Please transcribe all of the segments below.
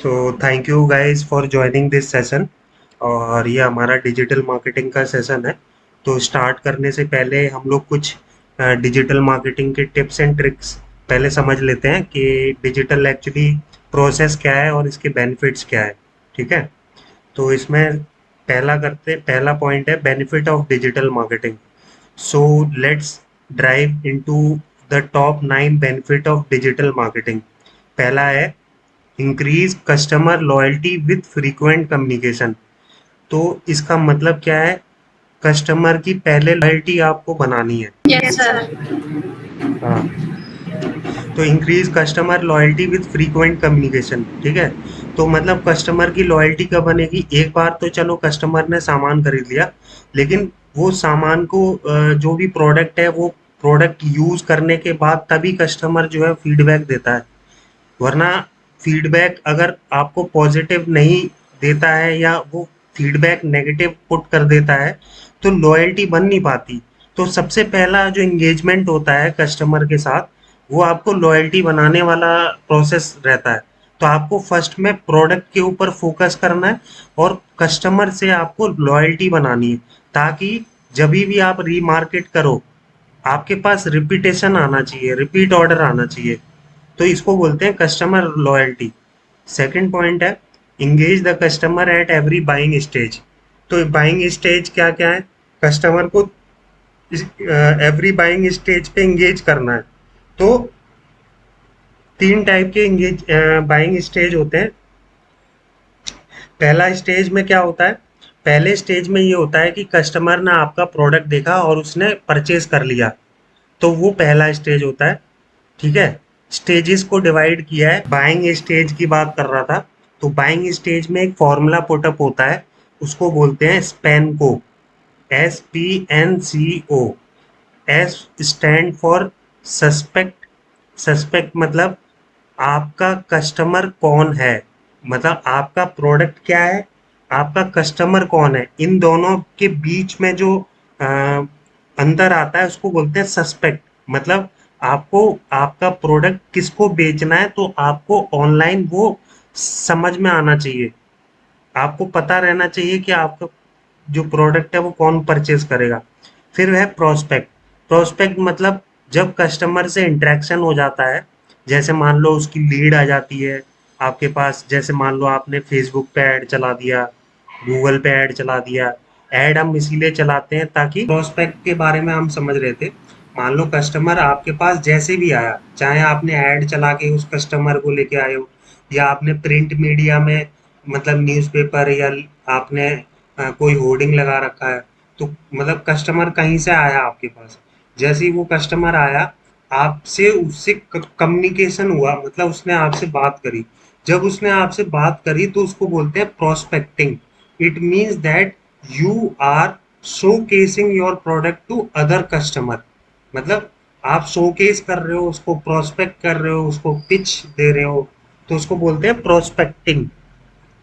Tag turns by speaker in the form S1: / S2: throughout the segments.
S1: So thank you guys for joining this session. और ये हमारा डिजिटल मार्केटिंग का सेशन है। तो स्टार्ट करने से पहले हम लोग कुछ डिजिटल मार्केटिंग के टिप्स एंड ट्रिक्स पहले समझ लेते हैं कि डिजिटल एक्चुअली प्रोसेस क्या है और इसके बेनिफिट्स क्या है। ठीक है। तो इसमें पहला पॉइंट है benefit of digital marketing. So let's drive into the top 9 benefit of digital marketing. पहला है increase customer loyalty with frequent communication. तो इसका मतलब क्या है? कस्टमर की पहले लॉयल्टी आपको बनानी है।
S2: Yes sir.
S1: हाँ। तो increase customer loyalty with frequent communication. ठीक है। तो मतलब कस्टमर की लॉयल्टी कब बनेगी? एक बार तो चलो कस्टमर ने सामान खरीद लिया, लेकिन वो सामान को जो भी प्रोडक्ट है वो प्रोडक्ट यूज करने के बाद तभी कस्टमर जो है फीडबैक देता है। वरना फीडबैक अगर आपको पॉजिटिव नहीं देता है या वो फीडबैक नेगेटिव पुट कर देता है तो लॉयल्टी बन नहीं पाती। तो सबसे पहला जो एंगेजमेंट होता है कस्टमर के साथ, वो आपको लॉयल्टी बनाने वाला प्रोसेस रहता है। तो आपको फर्स्ट में प्रोडक्ट के ऊपर फोकस करना है और कस्टमर से आपको लॉयल्टी बनानी है, ताकि जब भी आप रीमार्केट करो आपके पास रिपीटेशन आना चाहिए, रिपीट ऑर्डर आना चाहिए। तो इसको बोलते हैं कस्टमर लॉयल्टी। सेकंड पॉइंट है engage the customer at every buying stage. तो बाइंग स्टेज क्या क्या है? कस्टमर को एवरी बाइंग स्टेज पे इंगेज करना है। तो तीन टाइप के इंगेज बाइंग स्टेज होते हैं। पहला स्टेज में क्या होता है? पहले स्टेज में ये होता है कि कस्टमर ने आपका प्रोडक्ट देखा और उसने परचेज कर लिया। तो वो पहला स्टेज होता है। ठीक है। स्टेजेस को डिवाइड किया है। बाइंग स्टेज की बात कर रहा था। तो बाइंग स्टेज में एक फॉर्मूला पुटअप होता है, उसको बोलते हैं स्पैन को। SPNCO। S stand for suspect. Suspect मतलब आपका कस्टमर कौन है, मतलब आपका प्रोडक्ट क्या है, आपका कस्टमर कौन है, इन दोनों के बीच में जो अ, अंतर आता है उसको बोलते हैं सस्पेक्ट। मतलब आपको आपका प्रोडक्ट किसको बेचना है, तो आपको ऑनलाइन वो समझ में आना चाहिए। आपको पता रहना चाहिए कि आपका जो प्रोडक्ट है वो कौन परचेज करेगा। फिर है प्रोस्पेक्ट। प्रोस्पेक्ट मतलब जब कस्टमर से इंटरेक्शन हो जाता है, जैसे मान लो उसकी लीड आ जाती है आपके पास, जैसे मान लो आपने फेसबुक पे ऐड चला दिया, गूगल पे ऐड चला दिया। ऐड हम इसीलिए चलाते हैं ताकि प्रोस्पेक्ट के बारे में हम समझ रहे थे। मान लो कस्टमर आपके पास जैसे भी आया, चाहे आपने ऐड चला के उस कस्टमर को लेके आए हो, या आपने प्रिंट मीडिया में मतलब न्यूज़पेपर, या आपने कोई होर्डिंग लगा रखा है, तो मतलब कस्टमर कहीं से आया आपके पास। जैसे ही वो कस्टमर आया, आपसे उससे कम्युनिकेशन हुआ, मतलब उसने आपसे बात करी। जब उसने आपसे बात करी तो उसको बोलते हैं prospecting. It means that you are showcasing your product to other customer. मतलब आप शोकेस कर रहे हो उसको, प्रोस्पेक्ट कर रहे हो उसको, पिच दे रहे हो, तो उसको बोलते हैं प्रोस्पेक्टिंग।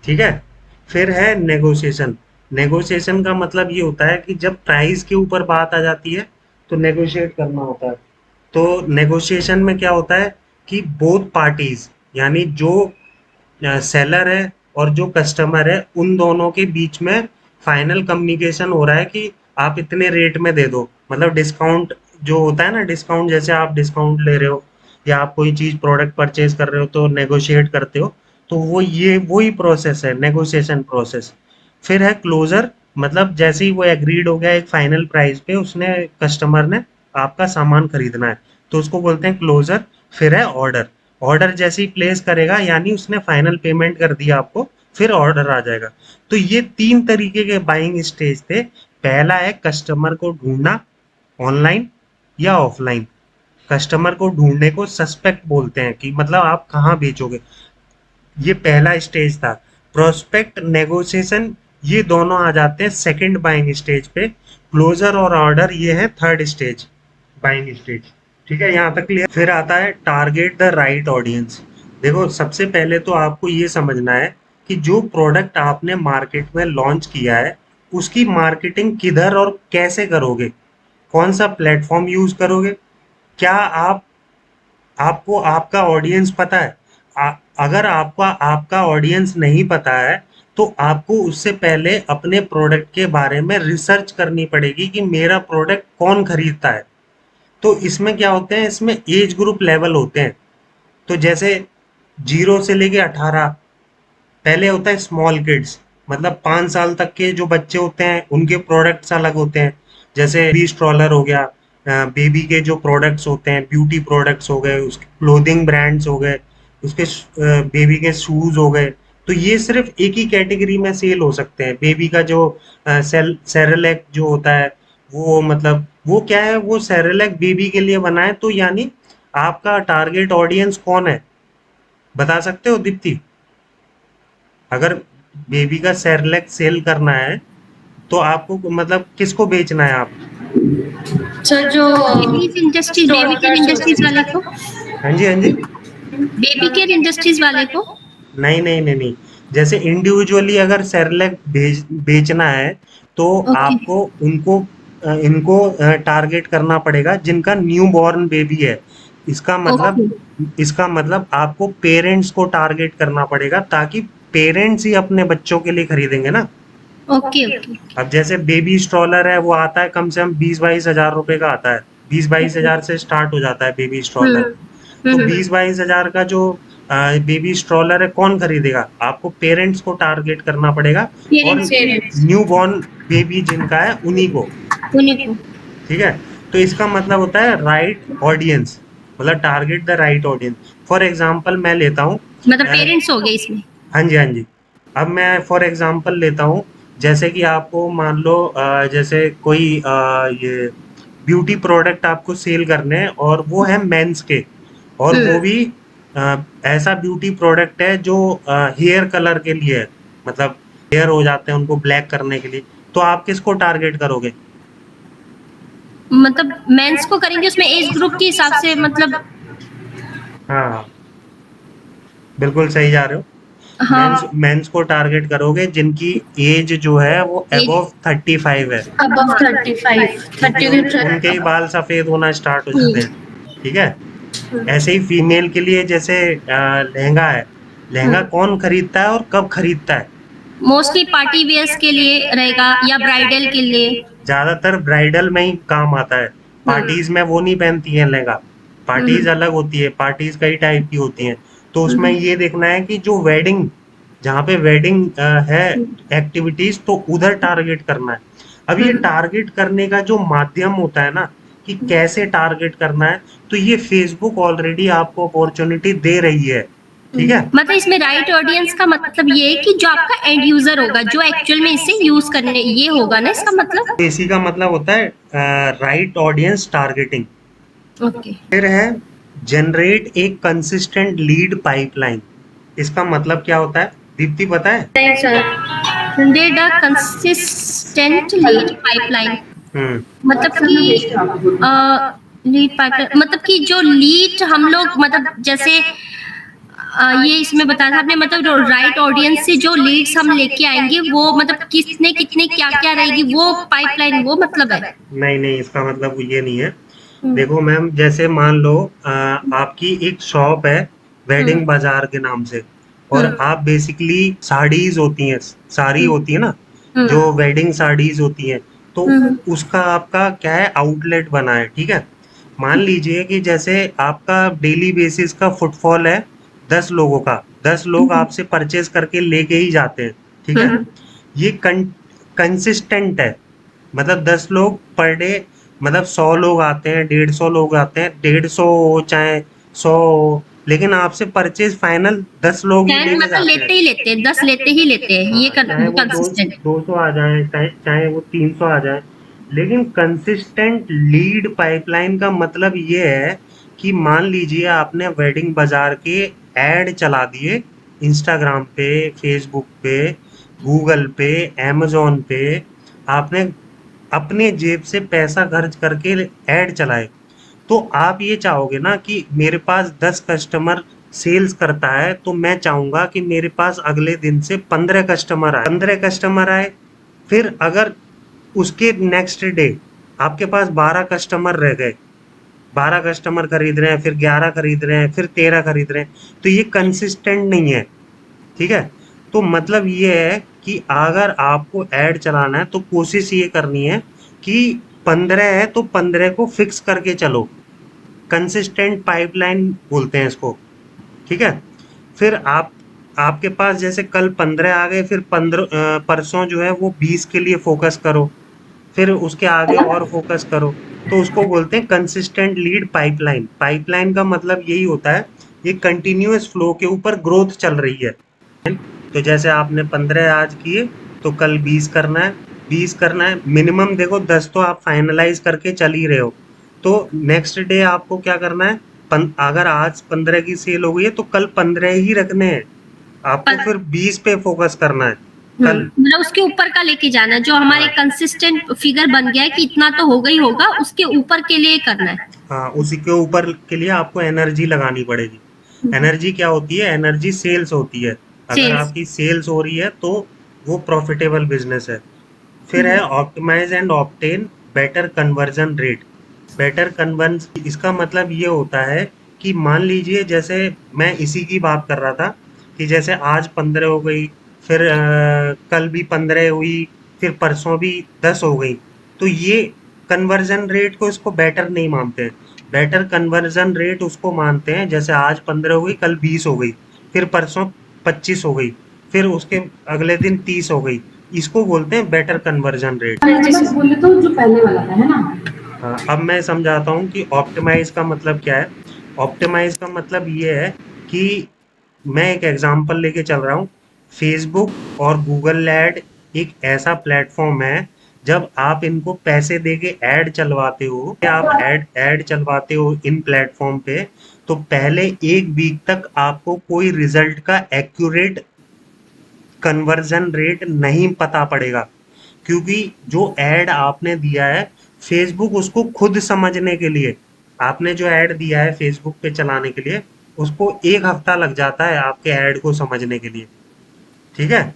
S1: ठीक है। फिर है नेगोशिएशन। नेगोशिएशन का मतलब ये होता है कि जब प्राइस के ऊपर बात आ जाती है तो नेगोशिएट करना होता है। तो नेगोशिएशन में क्या होता है कि बोथ पार्टीज, यानी जो सेलर है और जो कस्टमर है, उन दोनों के बीच में फाइनल कम्युनिकेशन हो रहा है कि आप इतने रेट में दे दो। मतलब डिस्काउंट जो होता है ना, डिस्काउंट जैसे आप डिस्काउंट ले रहे हो या आप कोई चीज प्रोडक्ट परचेज कर रहे हो तो नेगोशिएट करते हो। तो वो ये वही प्रोसेस है, नेगोशिएशन प्रोसेस। फिर है क्लोजर। मतलब जैसे ही वो एग्रीड हो गया एक फाइनल प्राइस पे, उसने कस्टमर ने आपका सामान खरीदना है, तो उसको बोलते हैं क्लोजर। फिर है ऑर्डर। ऑर्डर जैसे ही प्लेस करेगा यानी उसने फाइनल पेमेंट कर दिया आपको, फिर ऑर्डर आ जाएगा। तो ये तीन तरीके के बाइंग स्टेज थे। पहला है कस्टमर को ढूंढना, ऑनलाइन या ऑफलाइन। कस्टमर को ढूंढने को सस्पेक्ट बोलते हैं, कि मतलब आप कहाँ बेचोगे। ये पहला स्टेज था। प्रोस्पेक्ट, नेगोशिएशन, ये दोनों आ जाते हैं सेकंड बाइंग स्टेज पे। क्लोजर और ऑर्डर ये है थर्ड स्टेज, बाइंग स्टेज। ठीक है, यहाँ तक क्लियर। फिर आता है टारगेट द राइट ऑडियंस। देखो सबसे पहले तो आपको ये समझना है कि जो प्रोडक्ट आपने मार्केट में लॉन्च किया है उसकी मार्केटिंग किधर और कैसे करोगे, कौन सा प्लेटफॉर्म यूज करोगे। क्या आपको आपका ऑडियंस पता है? अगर आपका आपका ऑडियंस नहीं पता है तो आपको उससे पहले अपने प्रोडक्ट के बारे में रिसर्च करनी पड़ेगी कि मेरा प्रोडक्ट कौन खरीदता है। तो इसमें क्या होते हैं, इसमें एज ग्रुप लेवल होते हैं। तो जैसे 0 से लेके 18, पहले होता है स्मॉल किड्स, मतलब 5 साल तक के जो बच्चे होते हैं उनके प्रोडक्ट्स अलग होते हैं। जैसे बेबी स्ट्रॉलर हो गया, बेबी के जो प्रोडक्ट्स होते हैं, ब्यूटी प्रोडक्ट्स हो गए, उसके क्लोथिंग ब्रांड्स हो गए, उसके बेबी के शूज हो गए। तो ये सिर्फ एक ही कैटेगरी में सेल हो सकते हैं। बेबी का जो सेरेलैक जो होता है, वो मतलब वो क्या है, वो सेरेलैक बेबी के लिए बना है। तो यानी आपका टारगेट ऑडियंस कौन है, बता सकते हो दीप्ति? अगर बेबी का सेरेलैक सेल करना है तो आपको मतलब किसको बेचना है आप?
S2: सर जो
S3: babies industries, baby care industries वाले को,
S1: हाँ जी, हाँ जी।
S3: बेबी केयर इंडस्ट्रीज वाले को।
S1: नहीं नहीं नहीं नहीं, जैसे इंडिविजुअली अगर सेरेलैक बेचना है तो
S3: ओके
S1: आपको उनको इनको टारगेट करना पड़ेगा जिनका न्यू बॉर्न बेबी है। इसका मतलब
S3: ओके
S1: इसका मतलब आपको पेरेंट्स को टारगेट करना पड़ेगा, ताकि पेरेंट्स ही अपने बच्चों के लिए खरीदेंगे ना।
S3: ओके ओके
S1: अब जैसे बेबी स्ट्रॉलर है, वो आता है कम से कम 20-22 हज़ार रुपए का आता है। 20-22 हज़ार से स्टार्ट हो जाता है बेबी स्ट्रॉलर। तो
S3: हम्म
S1: 20-22 हज़ार का जो बेबी स्ट्रॉलर है कौन खरीदेगा? आपको पेरेंट्स को टारगेट करना पड़ेगा, और
S2: पेरेंट्स
S1: न्यू बॉर्न बेबी जिनका है उन्हीं को।
S3: उन्हीं को।
S1: ठीक है। तो इसका मतलब होता है राइट ऑडियंस, मतलब target the right audience. For example मैं लेता हूँ,
S3: मतलब पेरेंट्स हो गए इसमें।
S1: हाँ जी, हाँ जी। अब मैं फॉर एग्जांपल लेता हूँ, जैसे कि आपको मान लो जैसे कोई ये ब्यूटी प्रोडक्ट आपको सेल करने हैं, और वो है मेंस के, और वो भी ऐसा ब्यूटी प्रोडक्ट है जो हेयर कलर के लिए है, मतलब हेयर हो जाते हैं उनको ब्लैक करने के लिए। तो आप किसको टारगेट करोगे?
S3: मतलब मेंस को करेंगे उसमें एज ग्रुप के हिसाब से, मतलब।
S1: हाँ हाँ, बिल्कुल सही जा रहे हो। मेंस
S3: हाँ
S1: मेंस को टारगेट करोगे जिनकी एज जो है वो
S3: एज,
S1: अबव 35 है,
S2: अबव 35,
S1: क्योंकि
S2: 30
S1: उनके ही बाल सफेद होना स्टार्ट हो जाते हैं।
S3: हम्म
S1: ठीक है। ऐसे ही फीमेल के लिए जैसे लहंगा है, लहंगा कौन खरीदता है और कब खरीदता है?
S3: मोस्टली पार्टी वेयर्स के लिए रहेगा या ब्राइडल के लिए।
S1: ज्यादातर ब्राइडल में ही काम आता है। पार्टीज में वो नहीं पहनती हैं लहंगा। पार्टीज अलग होती है, पार्टीज कई टाइप की होती हैं। तो उसमें ये देखना है कि जो वेडिंग, जहाँ पे वेडिंग है एक्टिविटीज, तो उधर टारगेट करना है। अब ये टारगेट करने का जो माध्यम होता है ना, कि कैसे टारगेट करना है, तो ये फेसबुक ऑलरेडी आपको अपॉर्चुनिटी दे रही है। ठीक है।
S3: मतलब इसमें राइट ऑडियंस का मतलब ये है कि जो आपका एंड यूजर होगा, जो एक्चुअल में इसे यूज करने, ये होगा ना इसका मतलब।
S1: इसी का मतलब होता है राइट ऑडियंस टारगेटिंग।
S3: ओके।
S1: फिर है जनरेट एक कंसिस्टेंट लीड पाइपलाइन। इसका मतलब क्या होता है, दीप्ति पता है?
S2: नहीं sir.
S3: Generate a consistent lead pipeline,
S1: hmm.
S3: मतलब कि लीड पाइपलाइन मतलब कि जो लीड हम लोग, मतलब जैसे ये इसमें बताया था आपने, मतलब राइट ऑडियंस से जो लीड्स हम लेके आएंगे वो मतलब किसने कितने क्या क्या रहेगी वो पाइपलाइन, वो मतलब है।
S1: नहीं नहीं, इसका मतलब ये नहीं है। देखो मैम, जैसे मान लो आपकी एक शॉप है वेडिंग बाजार के नाम से, और आप बेसिकली साड़ीज होती हैं, साड़ी होती है ना, जो वेडिंग साड़ीज होती हैं, तो उसका आपका क्या है, आउटलेट बना है। ठीक है। मान लीजिए कि जैसे आपका डेली बेसिस का फुटफॉल है 10 लोगों का, 10 लोग आपसे परचेज करके लेके ही जाते हैं। ठीक है। ये कंसिस्टेंट है, मतलब 10 लोग पर डे, मतलब 100 लोग आते हैं, 150 लोग आते हैं, 150 हो चाहे 100 हो, लेकिन आपसे परचेज फाइनल 10 लोग ही
S3: टेन
S1: लेके
S3: मतलब
S1: जाते
S3: लेते ही
S1: हैं।
S3: लेते हैं, 10 लेते ही लेते हैं, ये
S1: हाँ, चाहे वो दो
S3: कंसिस्टेंट।
S1: 200 आ जाए, चाहे वो 300 आ जाए, लेकिन कंसिस्टेंट लीड पाइपलाइन का मतलब ये है कि मान लीजिए आपने वेडिंग बाजार के एड चला दिए, इंस्टाग्राम पे, फेसबुक पे, गूगल पे, amazon पे, आपने अपने जेब से पैसा खर्च करके ऐड चलाए। तो आप ये चाहोगे ना कि मेरे पास 10 कस्टमर सेल्स करता है, तो मैं चाहूंगा कि मेरे पास अगले दिन से 15 कस्टमर आए, 15 कस्टमर आए। फिर अगर उसके नेक्स्ट डे आपके पास 12 कस्टमर रह गए, 12 कस्टमर खरीद रहे हैं, फिर 11 खरीद रहे हैं, फिर 13 खरीद रहे हैं, तो ये कंसिस्टेंट नहीं है। ठीक है? तो मतलब ये है कि अगर आपको ऐड चलाना है तो कोशिश ये करनी है कि 15 है तो 15 को फिक्स करके चलो। कंसिस्टेंट पाइपलाइन बोलते हैं इसको। ठीक है? फिर आपके पास जैसे कल 15 आ गए, फिर 15 परसों जो है वो 20 के लिए फोकस करो, फिर उसके आगे और फोकस करो। तो उसको बोलते हैं कंसिस्टेंट लीड पाइपलाइन। पाइपलाइन का मतलब यही होता है, ये कंटिन्यूअस फ्लो के ऊपर ग्रोथ चल रही है। तो जैसे आपने 15 आज किए तो कल 20 करना है, 20 करना है, मिनिमम देखो 10 तो आप फाइनलाइज करके चल ही रहे हो। तो नेक्स्ट डे आपको क्या करना है, अगर आज 15 की सेल हो गई है तो कल 15 ही रखने हैं, आपको
S3: पर
S1: फिर 20 पे फोकस करना है कल।
S3: मतलब उसके ऊपर का लेके जाना है, जो हमारे
S1: हाँ,
S3: कंसिस्टेंट फिगर बन गया है कि इतना तो होगा ही होगा, उसके ऊपर के लिए करना है।
S1: हाँ, उसी के ऊपर के लिए आपको एनर्जी लगानी पड़ेगी। एनर्जी क्या होती है? एनर्जी सेल्स होती है। अगर
S3: सेल्स।
S1: आपकी सेल्स हो रही है तो वो प्रॉफिटेबल बिजनेस है। फिर है optimise and obtain better conversion rate. Better conversion इसका मतलब ये होता है कि मान लीजिए जैसे मैं इसी की बात कर रहा था कि जैसे आज 15 हो गई, फिर कल भी 15 हुई, फिर परसों भी 10 हो गई। तो ये कन्वर्जन रेट को इसको बेटर नहीं मानते हैं। बेटर कन्वर्जन रेट उसको मानते हैं जैसे आज 15 हो गई, कल 20 हो गई, फिर परसों 25 हो गई, फिर उसके अगले दिन 30 हो गई। इसको बोलते हैं बेटर कन्वर्जन रेट।
S2: बस बोले तो जो पहले वाला था है ना।
S1: हाँ, अब मैं समझाता हूँ कि ऑप्टिमाइज का मतलब क्या है। ऑप्टिमाइज का मतलब ये है कि मैं एक एग्जांपल लेके चल रहा हूँ। फेसबुक और गूगल ऐड एक ऐसा प्लेटफॉर्म है, जब आप इनको पैसे देके ऐड चलवाते हो, या आप ऐड चलवाते हो इन प्लेटफॉर्म पे, तो पहले एक वीक तक आपको कोई रिजल्ट का एक्यूरेट कन्वर्जन रेट नहीं पता पड़ेगा, क्योंकि जो ऐड आपने दिया है, फेसबुक उसको खुद समझने के लिए, आपने जो ऐड दिया है फेसबुक पे चलाने के लिए, उसको एक हफ्ता लग जाता है आपके ऐड को समझने के लिए। ठीक है?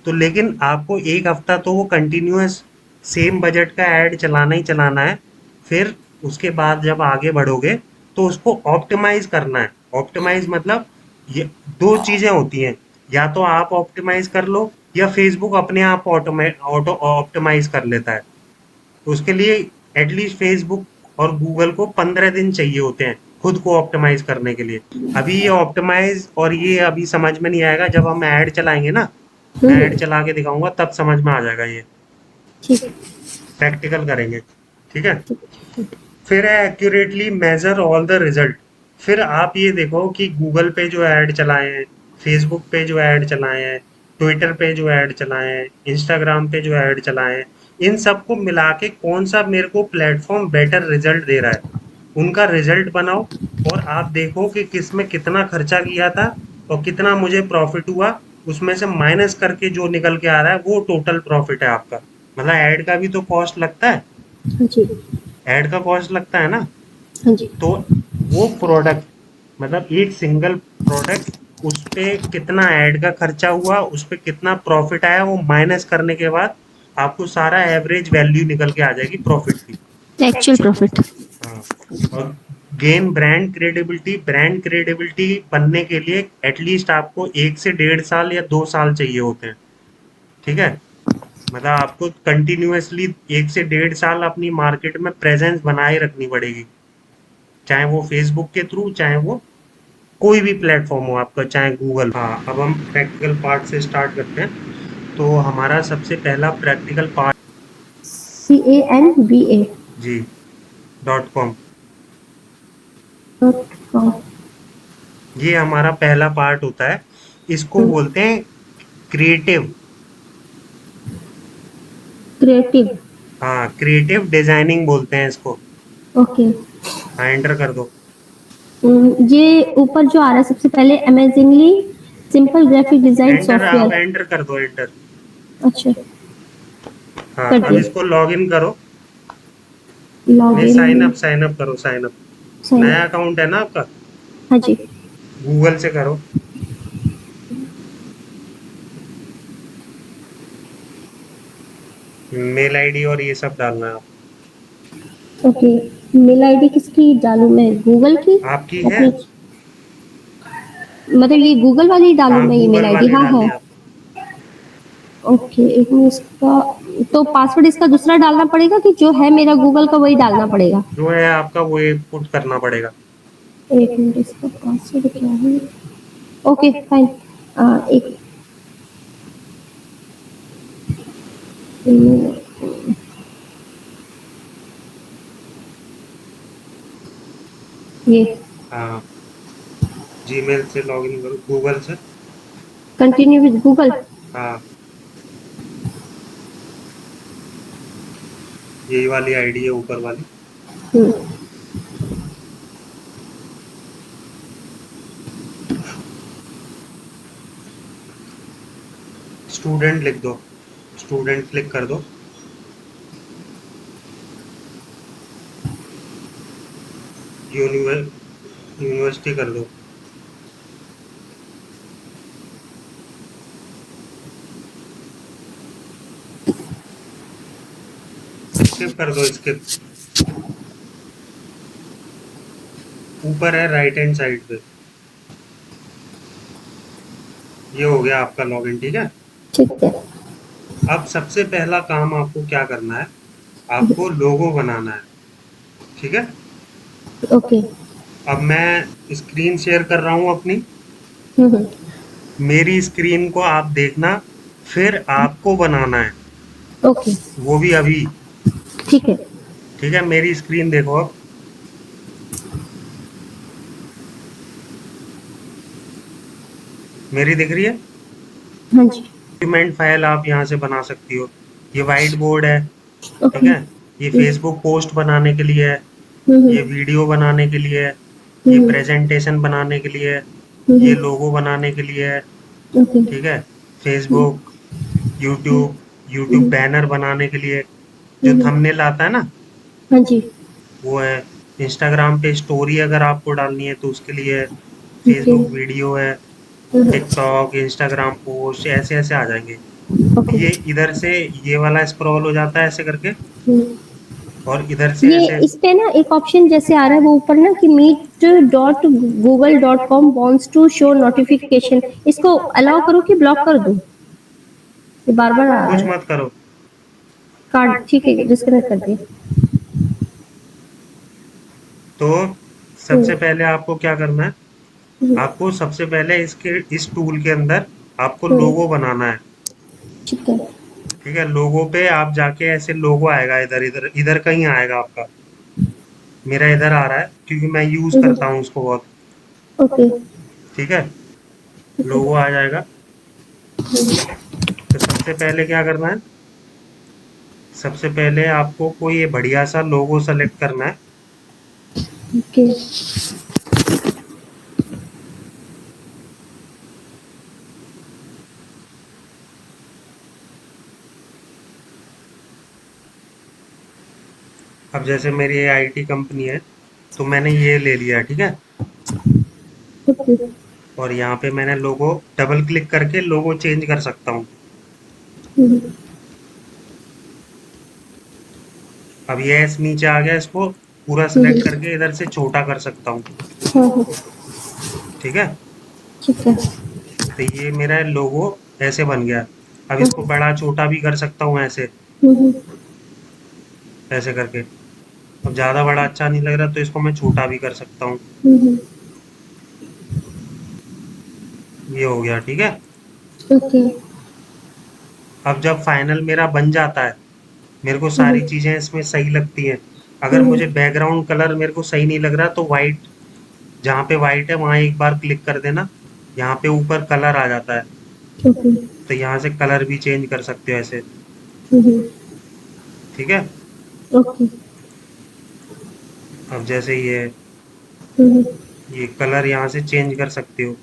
S1: तो लेकिन आपको एक हफ्ता तो वो कंटिन्यूअस सेम बजट का ऐड चलाना ही चलाना है। फिर उसके बाद जब आगे बढ़ोगे तो उसको ऑप्टिमाइज करना है। ऑप्टिमाइज मतलब ये दो चीजें होती हैं, या तो आप ऑप्टिमाइज कर लो या फेसबुक अपने आप ऑटो ऑप्टिमाइज कर लेता है। तो उसके लिए एटलीस्ट फेसबुक और गूगल को 15 दिन चाहिए होते हैं खुद को ऑप्टिमाइज करने के लिए। अभी ये ऑप्टिमाइज और ये अभी समझ में नहीं आएगा, जब हम ऐड चलाएंगे ना, मैं ऐड चला के दिखाऊंगा तब समझ में आ जाएगा ये।
S3: ठीक है।
S1: प्रैक्टिकल करेंगे। ठीक है? फिर है accurately measure all the result. फिर आप ये देखो कि गूगल पे जो ऐड चलाए हैं, फेसबुक पे जो ऐड चलाए हैं, ट्विटर पे जो ऐड चलाए हैं, इंस्टाग्राम पे जो ऐड चलाए हैं, इन सबको मिला के कौन सा मेरे को प्लेटफॉर्म बेटर रिजल्ट दे रहा है, उनका रिजल्ट बनाओ। और आप देखो कि किस में कितना खर्चा किया था और कितना मुझे प्रॉफिट हुआ, उसमें से माइनस करके जो निकल के आ रहा है वो टोटल प्रॉफिट है आपका। मतलब ऐड का भी तो कॉस्ट लगता है,
S3: हाँ जी।
S1: ऐड का कॉस्ट लगता है ना।
S3: हाँ जी।
S1: तो वो प्रोडक्ट, मतलब एक सिंगल प्रोडक्ट, उस पे कितना ऐड का खर्चा हुआ, उस पे कितना प्रॉफिट आया, वो माइनस करने के बाद आपको सारा एवरेज वैल्यू निकल के आ जाएगी प्रॉफिट की।
S3: Actual profit.
S1: हाँ। और gain brand credibility. Brand credibility बनने के लिए एटलीस्ट आपको 1 से 1.5 साल या 2 साल चाहिए होते हैं। ठीक है? मतलब आपको कंटिन्यूअसली 1 से 1.5 साल अपनी मार्केट में प्रेजेंस बनाए रखनी पड़ेगी, चाहे वो फेसबुक के थ्रू, चाहे वो कोई भी प्लेटफॉर्म हो आपका, चाहे गूगल। हाँ, अब हम प्रैक्टिकल पार्ट से स्टार्ट करते हैं। तो हमारा सबसे पहला प्रैक्टिकल पार्ट,
S3: CANVA
S1: जी, .com,
S3: .com।
S1: ये हमारा पहला पार्ट होता है। इसको बोलते हैं क्रिएटिव।
S3: क्रिएटिव।
S1: हाँ, क्रिएटिव डिजाइनिंग बोलते हैं इसको।
S3: ओके।
S1: हाँ, एंटर कर दो।
S3: ये ऊपर जो आ रहा है सबसे पहले amazingly simple graphic design
S1: enter, आप
S3: सॉफ्टवेयर।
S1: एंटर कर दो, एंटर।
S3: अच्छा।
S1: हाँ,
S3: कर
S1: अब
S3: दिया।
S1: इसको लॉग इन करो। नहीं,
S3: लॉगिन।
S1: साइन अप करो, साइन अप।
S3: साइन
S1: नया
S3: अप।
S1: अकाउंट है ना आपका?
S3: हाँ जी।
S1: गूगल से करो। मेल आईडी और ये सब डालना है आप।
S3: ओके। मेल आईडी किसकी डालूं मैं, गूगल की?
S1: आपकी है?
S3: अपनी, मतलब ये गूगल वाली डालूं
S1: हाँ,
S3: मैं ईमेल
S1: गूगल
S3: आईडी?
S1: वाली
S3: हाँ
S1: डालनी
S3: है।
S1: है आपको।
S3: ओके, एक मिनट, इसका तो पासवर्ड इसका दूसरा डालना पड़ेगा कि जो है मेरा गूगल का वही डालना पड़ेगा?
S1: जो है आपका वो पुट करना पड़ेगा।
S3: एक मिनट, इसका पासवर्ड क्या है? Okay fine. एक ये
S1: हाँ, जीमेल से लॉगिन करो, गूगल से।
S3: Continue with Google.
S1: हाँ, यही वाली आईडी है, ऊपर वाली। स्टूडेंट लिख दो, स्टूडेंट क्लिक कर दो। यूनिवर्सिटी कर दो। स्किप कर दो, स्किप। ऊपर है राइट हैंड साइड पे। ये हो गया आपका लॉगिन, ठीक है।
S3: ठीक है।
S1: अब सबसे पहला काम आपको क्या करना है, आपको लोगो बनाना है, ठीक है।
S3: ओके।
S1: अब मैं स्क्रीन शेयर कर रहा हूँ अपनी।
S3: हम्म।
S1: मेरी स्क्रीन को आप देखना, फिर आपको बनाना है,
S3: ओके।
S1: वो भी अभी।
S3: ठीक है।
S1: ठीक है, मेरी स्क्रीन देखो अब। मेरी दिख रही है?
S3: हाँ जी।
S1: डॉक्यूमेंट फाइल आप यहाँ से बना सकती हो। ये वाइट बोर्ड है, ठीक
S3: ओके।
S1: है। ये फेसबुक पोस्ट बनाने के लिए है,
S3: हम्म।
S1: ये वीडियो बनाने के लिए है, ये
S3: हम्म।
S1: प्रेजेंटेशन बनाने के लिए है, ये
S3: हम्म।
S1: लोगो बनाने के लिए है,
S3: ओके।
S1: ठीक है। फेसबुक, यूट्यूब, यूट्यूब
S3: हम्म।
S1: बैनर बनाने के लिए जो
S3: हम्म।
S1: थंबनेल आता है ना,
S3: हाँ जी।
S1: वो है। इंस्टाग्राम पे स्टोरी अगर आपको डालनी है तो उसके लिए है।
S3: ओके।
S1: फेसबुक वीडियो है,
S3: हम्म।
S1: टिकटॉक, इंस्टाग्राम पोस्ट, ऐसे ऐसे आ जाएंगे।
S3: ओके।
S1: ये इधर से ये वाला स्क्रॉल हो जाता है ऐसे करके,
S3: हम्म।
S1: और इधर से
S3: ये
S1: ऐसे।
S3: इस पे ना एक ऑप्शन जैसे आ रहा है वो ऊपर ना कि meet.google.com wants to show notification, इसको अलाउ करो कि ब्लॉक कर दूं? ये बार बार आ रहा
S1: कुछ
S3: है।
S1: मत करो।
S3: कार्ड ठीक है, डिस्कनेक्ट कर दिया।
S1: तो सबसे पहले आपको क्या करना है,
S3: हम्म।
S1: आपको सबसे पहले इसके इस टूल के अंदर आपको
S3: हम्म।
S1: लोगो बनाना है,
S3: ठीक है।
S1: ठीक है। लोगो पे आप जाके ऐसे लोगो आएगा, इधर इधर इधर कहीं आएगा आपका। मेरा इधर आ रहा है क्योंकि मैं यूज
S3: हम्म।
S1: करता हूँ उसको बहुत,
S3: ओके।
S1: ठीक है।
S3: ठीक है।
S1: लोगो आ जाएगा। तो सबसे पहले क्या करना है, सबसे पहले आपको कोई ये बढ़िया सा लोगो सेलेक्ट करना है।
S3: ओके।
S1: अब जैसे मेरी ये आईटी कंपनी है, तो मैंने ये ले लिया, ठीक है।
S3: ओके।
S1: और यहाँ पे मैंने लोगो डबल क्लिक करके लोगो चेंज कर सकता हूँ।
S3: हम्म।
S1: अब ये ऐसे नीचे आ गया, इसको पूरा
S3: हम्म।
S1: सेलेक्ट करके इधर से छोटा कर सकता हूँ,
S3: हाँ हाँ।
S1: ठीक है।
S3: ठीक है।
S1: तो ये मेरा लोगो ऐसे बन गया। अब इसको
S3: ओके।
S1: बड़ा छोटा भी कर सकता हूँ ऐसे,
S3: हम्म।
S1: ऐसे करके। अब ज़्यादा बड़ा अच्छा नहीं लग रहा तो इसको मैं छोटा भी कर सकता हूँ।
S3: हम्म।
S1: ये हो गया, ठीक है।
S3: ओके।
S1: अब जब फाइनल मेरा बन जाता है, मेरे को
S3: हम्म।
S1: सारी चीज़ें इसमें सही लगती हैं। अगर
S3: हम्म।
S1: मुझे बैकग्राउंड कलर मेरे को सही नहीं लग रहा तो वाइट, जहाँ पे वाइट है वहाँ एक बार क्लिक कर देना, यहाँ पे ऊपर कलर आ जाता है।
S3: ओके।
S1: तो यहाँ से कलर भी चेंज कर सकते हो ऐसे,
S3: हम्म।
S1: ठीक है।
S3: ओके।
S1: अब जैसे
S3: हम्म।
S1: ये कलर यहाँ से चेंज कर सकते हो।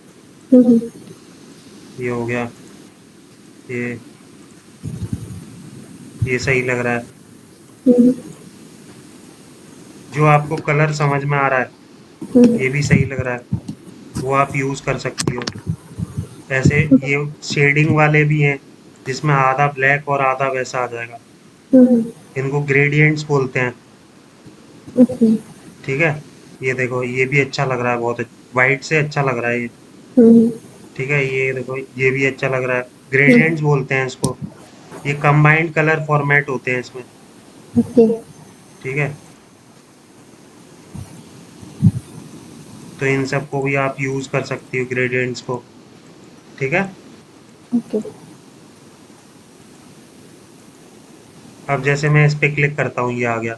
S3: हम्म।
S1: ये हो गया, ये ये सही लग रहा है।
S3: हम्म।
S1: जो आपको कलर समझ में आ रहा है,
S3: हम्म।
S1: ये भी सही लग रहा है, वो आप यूज़ कर सकती हो। ऐसे ये शेडिंग वाले भी हैं, जिसमें आधा ब्लैक और आधा वैसा आ जाएगा।
S3: हम्म।
S1: इनको ग्रेडियंट्स बोलते हैं।
S3: ओके।
S1: ठीक है, ये देखो ये भी अच्छा लग रहा है, बहुत वाइट से अच्छा लग रहा है ये।
S3: हम्म।
S1: ठीक है, ये देखो ये भी अच्छा लग रहा है,
S3: हम्म।
S1: ग्रेडियंट्स बोलते हैं इसको। ये कंबाइंड कलर फॉर्मेट होते हैं इसमें।
S3: ओके।
S1: ठीक है, तो इन सबको भी आप यूज कर सकती हो, ग्रेडियंट्स को। ठीक है,
S3: ओके।
S1: अब जैसे मैं इस पे क्लिक करता हूँ, ये आ गया।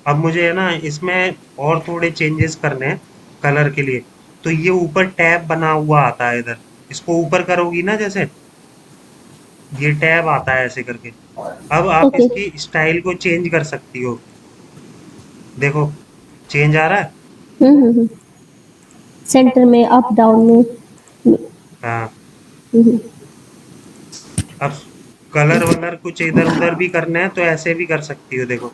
S1: अब मुझे है ना इसमें और थोड़े चेंजेस करने हैं कलर के लिए। तो ये ऊपर टैब बना हुआ आता है इधर, इसको ऊपर करोगी ना जैसे, ये टैब आता है ऐसे करके। अब आप
S3: ओके।
S1: इसकी स्टाइल को चेंज कर सकती हो। देखो, चेंज आ रहा है।
S3: हम्म। सेंटर में, अप डाउन में।
S1: हाँ,
S3: हम्म।
S1: अब कलर वलर कुछ इधर उधर भी करना है तो ऐसे भी कर सकती हो। देखो,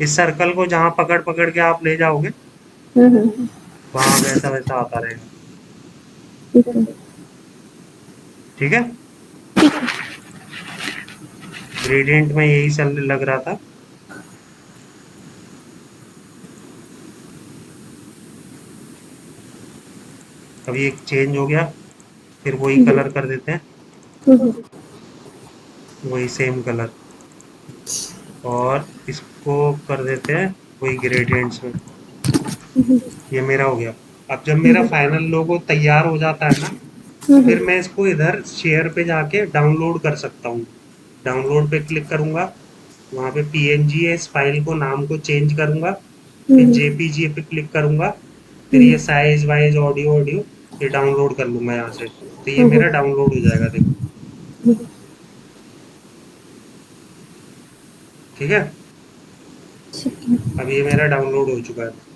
S1: इस सर्कल को जहां पकड़ पकड़ के आप ले जाओगे,
S3: हम्म।
S1: वहां वैसा वैसा आता रहेगा।
S3: ठीक है।
S1: ठीक है, ग्रेडियंट में यही चल लग रहा था। अब ये चेंज हो गया, फिर वही
S3: हम्म।
S1: कलर कर देते हैं,
S3: हम्म।
S1: वही सेम कलर, और इसको कर देते हैं वही ग्रेडियंट्स में। ये मेरा हो गया। अब जब मेरा फाइनल लोगो तैयार हो जाता है ना, फिर मैं इसको इधर शेयर पे जाके डाउनलोड कर सकता हूँ। डाउनलोड पे क्लिक करूंगा, वहां पे पीएनजी है, इस फाइल को नाम को चेंज करूंगा, फिर जेपीजी पे क्लिक करूंगा, फिर ये साइज वाइज ऑडियो ऑडियो ये डाउनलोड कर लूंगा यहाँ से, तो ये मेरा डाउनलोड हो जाएगा। देखो, ठीक है, अब ये मेरा डाउनलोड हो चुका है।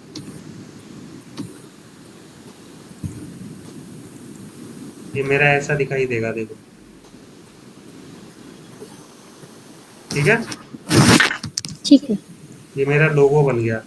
S1: ये मेरा ऐसा दिखाई देगा, देखो। ठीक है,
S3: ठीक है।
S1: ये मेरा लोगो बन गया।